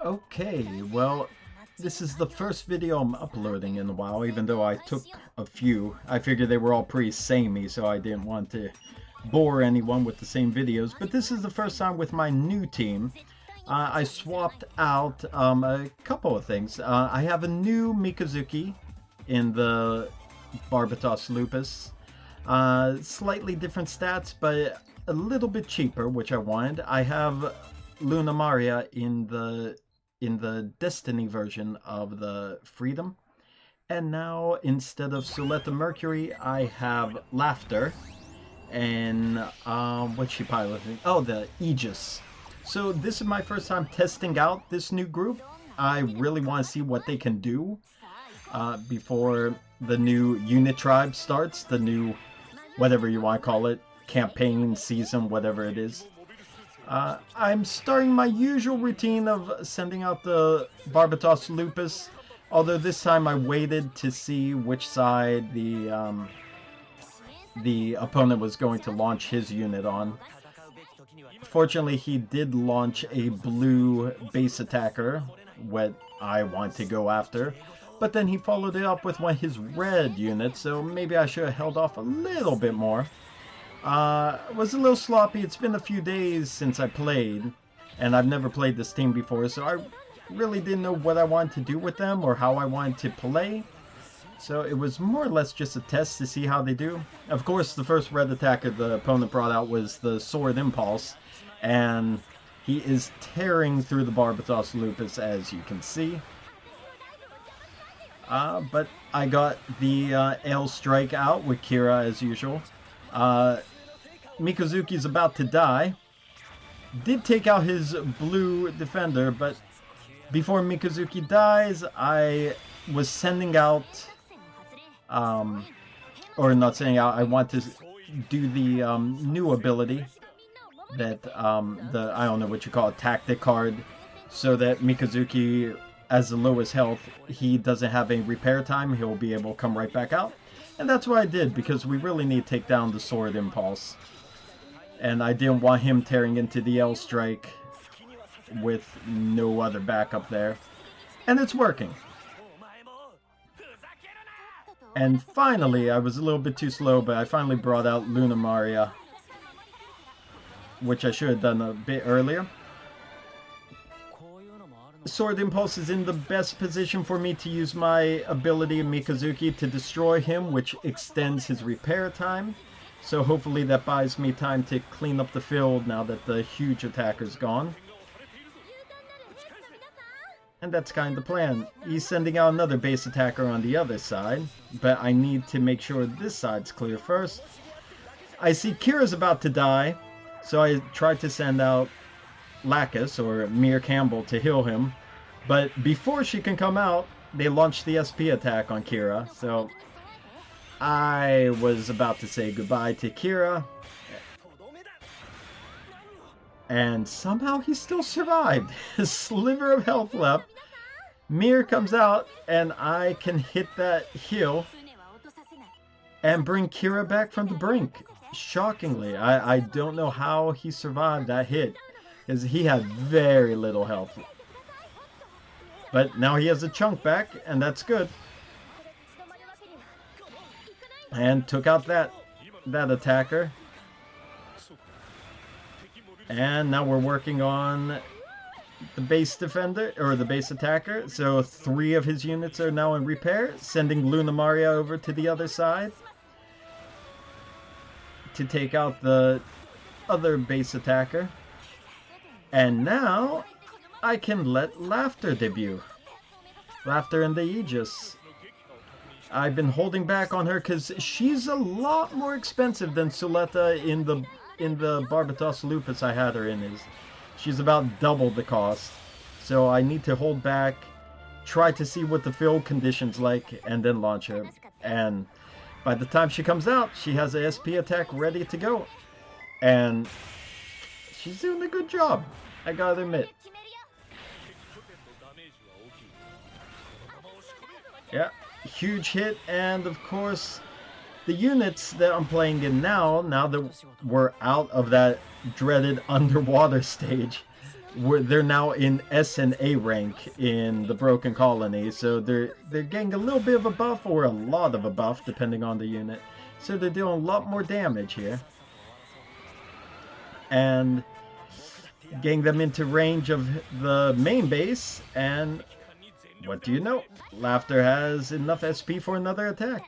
Okay, well, this is the first video I'm uploading in a while, even though I took a few. I figured they were all pretty samey, so I didn't want to bore anyone with the same videos. But this is the first time with my new team. I swapped out a couple of things. I have a new Mikazuki in the Barbatos Lupus. Slightly different stats, but a little bit cheaper, which I wanted. I have Lunamaria in the Destiny version of the Freedom. And now, instead of Suletta Mercury, I have Lafter. And, what's she piloting? Oh, the Aegis. So this is my first time testing out this new group. I really want to see what they can do before the new Unitribe starts. The new, whatever you want to call it, campaign, season, whatever it is. I'm starting my usual routine of sending out the Barbatos Lupus, although this time I waited to see which side the opponent was going to launch his unit on. Fortunately, he did launch a blue base attacker, what I want to go after, but then he followed it up with one of his red units, so maybe I should have held off a little bit more. It was a little sloppy. It's been a few days since I played, and I've never played this team before, so I really didn't know what I wanted to do with them or how I wanted to play. So it was more or less just a test to see how they do. Of course, the first red attacker the opponent brought out was the Sword Impulse, and he is tearing through the Barbatos Lupus, as you can see. But I got the L Strike out with Kira as usual. Mikazuki's about to die. Did take out his blue defender, but before Mikazuki dies, I was sending out, or not sending out, I want to do the new ability that, I don't know what you call it, tactic card, so that Mikazuki, as the lowest health, he doesn't have any repair time, he'll be able to come right back out. And that's what I did, because we really need to take down the Sword Impulse. And I didn't want him tearing into the L Strike with no other backup there. And it's working. And finally, I was a little bit too slow, but I finally brought out Lunamaria, which I should have done a bit earlier. Sword Impulse is in the best position for me to use my ability in Mikazuki to destroy him, which extends his repair time. So hopefully that buys me time to clean up the field now that the huge attacker's gone. And that's kind of the plan. He's sending out another base attacker on the other side, but I need to make sure this side's clear first. I see Kira's about to die, so I tried to send out Lacus, or Mir Campbell, to heal him. But before she can come out, they launched the SP attack on Kira, so I was about to say goodbye to Kira. And somehow he still survived. A sliver of health left. Mir comes out, and I can hit that heal and bring Kira back from the brink. Shockingly, I don't know how he survived that hit, because he had very little health. But now he has a chunk back, and that's good. And took out that attacker. And now we're working on the base defender, or the base attacker. So 3 of his units are now in repair, sending Lunamaria over to the other side to take out the other base attacker. And now I can let Lafter debut. Lafter in the Aegis. I've been holding back on her because she's a lot more expensive than Suletta in the Barbatos Lupus I had her in. She's about double the cost. So I need to hold back, try to see what the field condition's like, and then launch her. And by the time she comes out, she has a SP attack ready to go. And she's doing a good job, I gotta admit. Yeah, huge hit, and of course, the units that I'm playing in now that we're out of that dreaded underwater stage, they're now in S and A rank in the Broken Colony, so they're getting a little bit of a buff or a lot of a buff depending on the unit. So they're doing a lot more damage here, and getting them into range of the main base. And what do you know? Lafter has enough SP for another attack.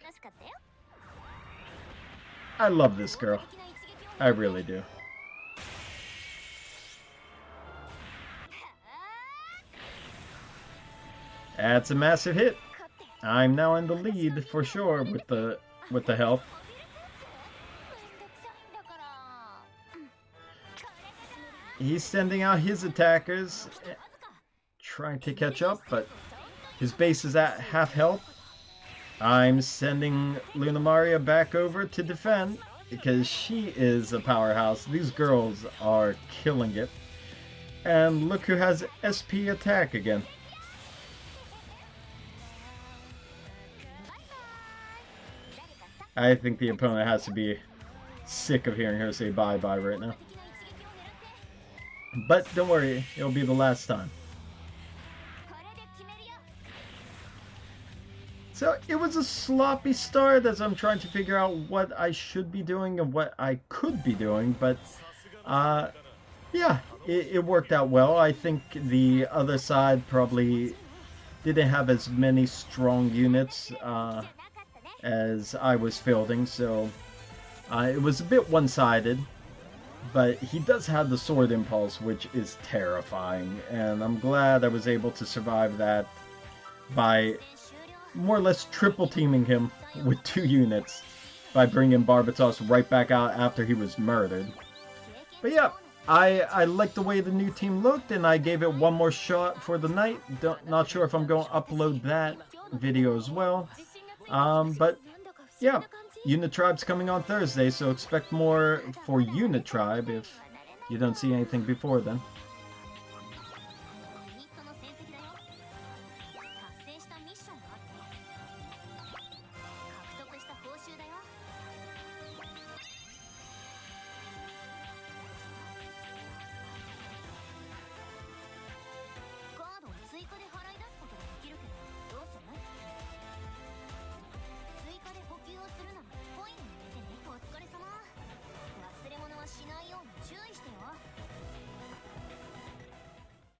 I love this girl. I really do. That's a massive hit. I'm now in the lead for sure with the health. He's sending out his attackers, trying to catch up, but his base is at half health. I'm sending Lunamaria back over to defend because she is a powerhouse. These girls are killing it. And look who has SP attack again. I think the opponent has to be sick of hearing her say bye-bye right now. But don't worry, it'll be the last time. So it was a sloppy start as I'm trying to figure out what I should be doing and what I could be doing. But yeah, it worked out well. I think the other side probably didn't have as many strong units as I was fielding. So it was a bit one-sided. But he does have the sword impulse, which is terrifying, and I'm glad I was able to survive that by more or less triple teaming him with 2 units by bringing Barbatos right back out after he was murdered. But yeah, I like the way the new team looked, and I gave it one more shot for the night. Not sure if I'm going to upload that video as well, but yeah. Unitribe's coming on Thursday, so expect more for Unitribe if you don't see anything before then.